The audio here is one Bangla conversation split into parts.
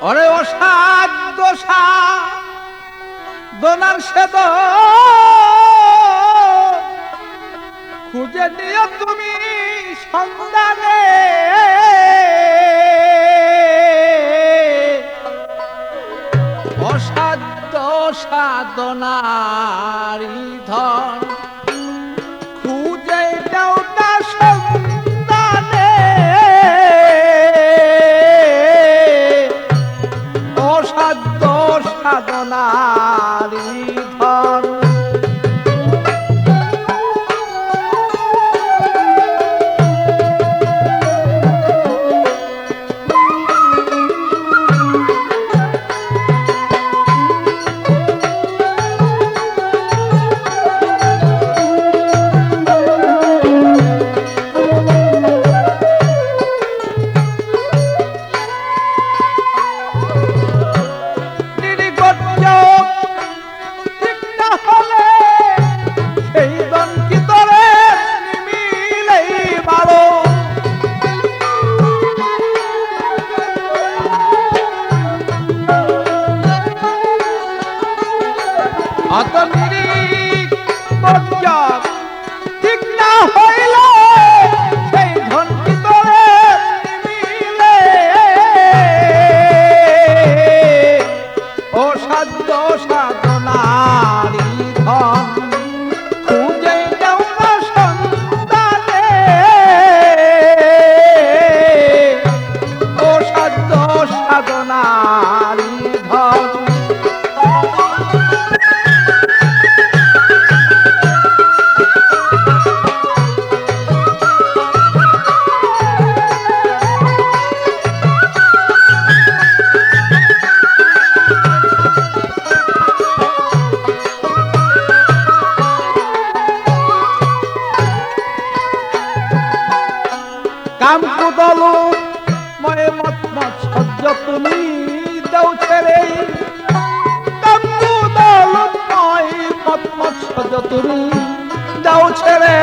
ওরে অসাধ্য সাধনার সেদ খুঁজে নিও তুমি সন্ধানে, অসাধ্য সাধনারি ধন খুঁজে নাও না সন্ধানে, অসাধ্য সাধনারি ধন। কাম কুদলু ময়ে মত মৎসর্য তুমি দাও ছেড়ে, কাম কুদলু ময়ে মত মৎসর্য তুমি দাও ছেড়ে,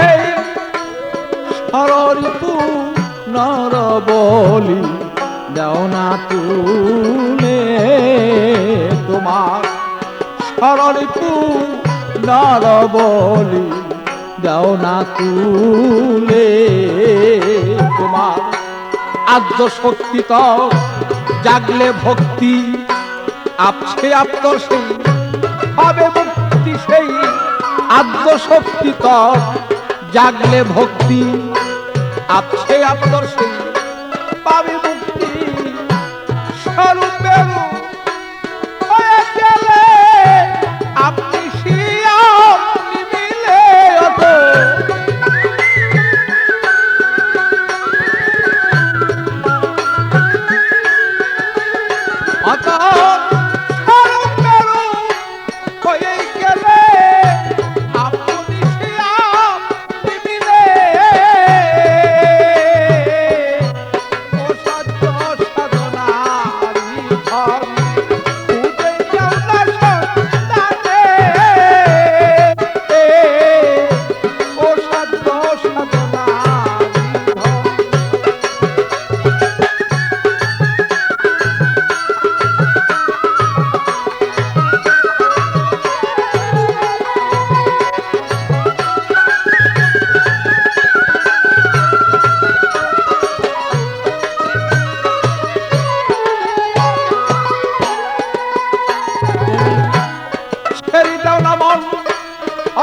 সররিপু নর বলি দাও না তুলে তোমার, সররিপু নর বলি দাও না তুলে তোমার। আদ্য শক্তি তো জাগলে ভক্তি আপসে আপ্তর সেই হবে মুক্তি, সেই আদ্য শক্তি তো জাগলে ভক্তি আপসে আপ্তর সেই পাবে মুক্তি। স্বরূপের হয়ে গেলে আপনি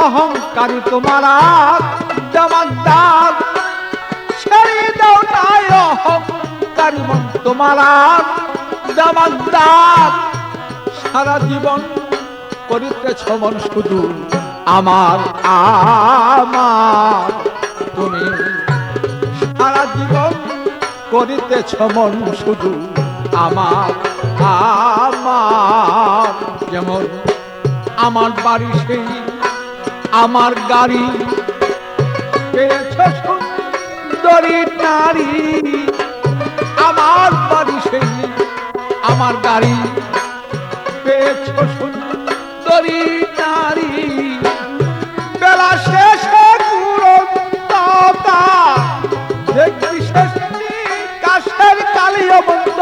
অহংকারী তোমার জমাদার ছেড়ে দাও নাই, অহংকারী মন তোমার জমাদার। সারা জীবন করিতেছ মন শুধু আমার আমার, তুমি সারা জীবন করিতেছ মন শুধু আমার আমার। যেমন আমার বাড়ি সেই আমার গাড়ি পেয়েছ সুন্দরী নারী, আমার বাড়ি সেই আমার গাড়ি পেয়েছ সুন্দরী নারী। বেলা শেষে দেখবি শেষ কাশের কালীয় বন্ধ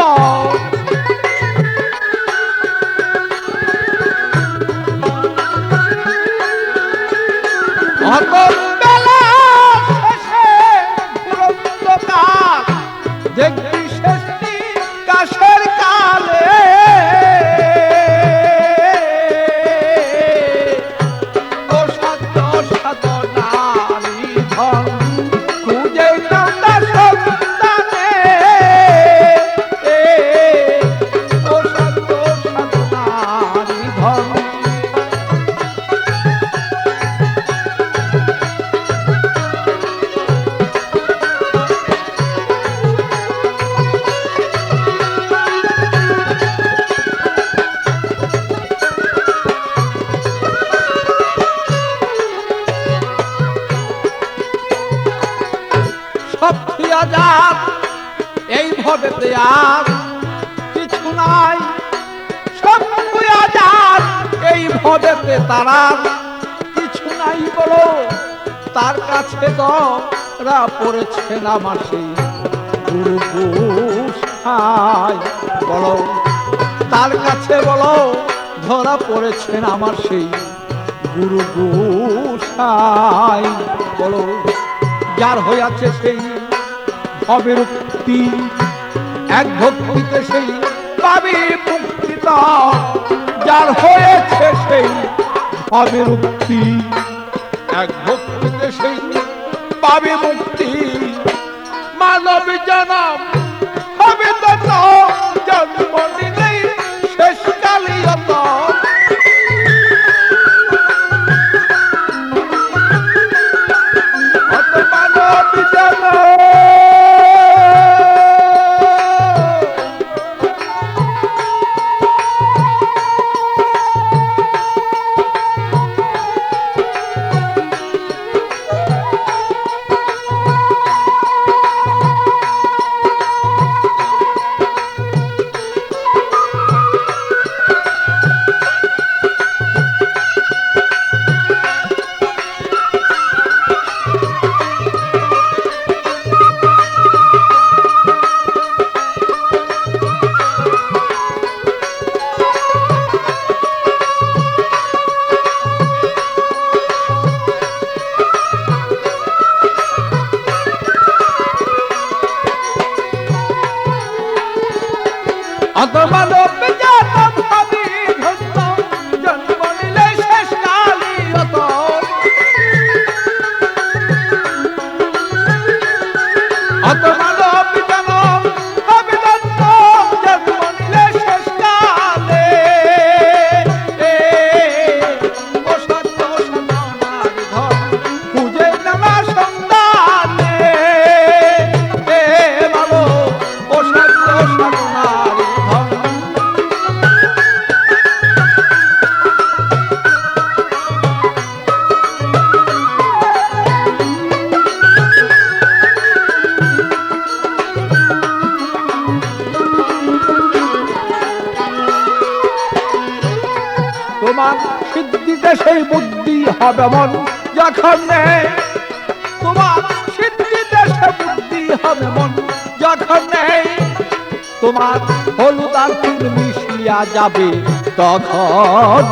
বলে আর কিছু নাই, শঙ্কু আজাদ এই ভবেতে তারা কিছু নাই বলো। তার কাছে ধরা পড়েছেন আমার সেই গুরু গোসাই, বলো তার কাছে বলো ধরা পড়েছেন আমার সেই গুরু গোসাই, বলো যার হইয়াছে সেই ভবের মুক্তি, এক ভক্তিতে সেই পাবে মুক্তি, যার হয়েছে সেই ভবের মুক্তি, এক ভক্তিতে সেই পাবে মুক্তি। মানব জনম হবে তত, জন্ম নিলেই শেষ কালিয়ত। মানব জনম তোমার সিদ্ধিতে সেই বুদ্ধি হবে মন যখন নেই, তোমার সিদ্ধিতে সে বুদ্ধি হবে মন যখন নেই, তোমার হলুদ আর চুন মিশিয়া যাবে তখন,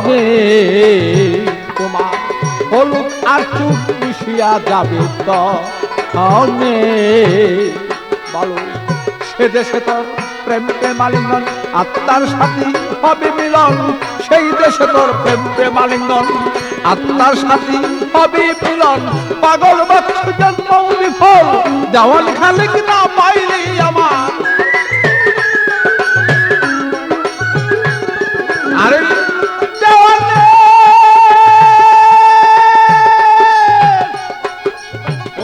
তোমার হলুদ আর চুন মিশিয়া যাবে তখন, বলো সে দেশে তোর প্রেম প্রেমালিঙ্গন আত্মার সাথী হবে মিলন, সেই দেশে তোর প্রেম প্রেমালিঙ্গন আত্মার সাথী হবে মিলন। পাগল বৎস জন্ম বিফল, দেওয়াল খালিক না পাইলে আমার, আরে দেওয়ালে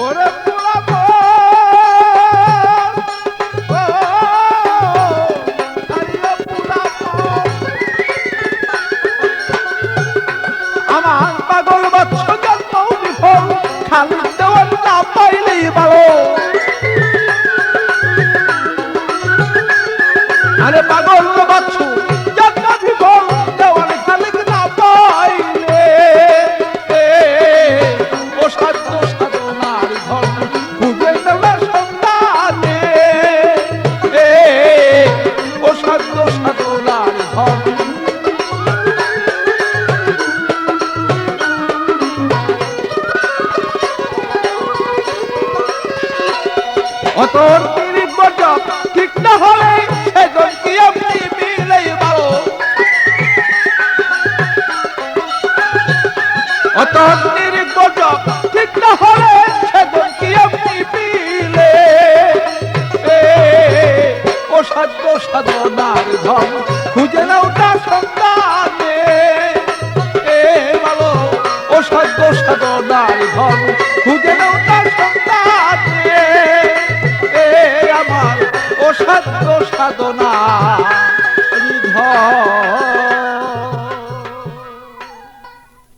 ওরে পোড়াবো, আমার পাগল বৎস জন্ম বিফল, খালি দেওয়াল না পাইলেই ভালো। আরে পাগল বৎস জন্ম বিফল, দেওয়াল খালি না পাইলে, ও সাধ্য সাধনার ধন খুঁজে নেওয়ার সন্ধানে, ও সাধ্য সাধনার ধন। অতর তিরিশ বছর ঠিক না হলে সেজন কি আপনি মিলেই ভালো, অতর তিরিশ বছর ঠিক না হলে সেজন কি আপনি মিলে, ও সাধ্য সাধনার ধন খুঁজে নাও তার সন্তানে, ভালো ও সাধ্য সাধনার ধন খুঁজে নাও তার সন্তানে, আমার ও সাধ্য সাধনা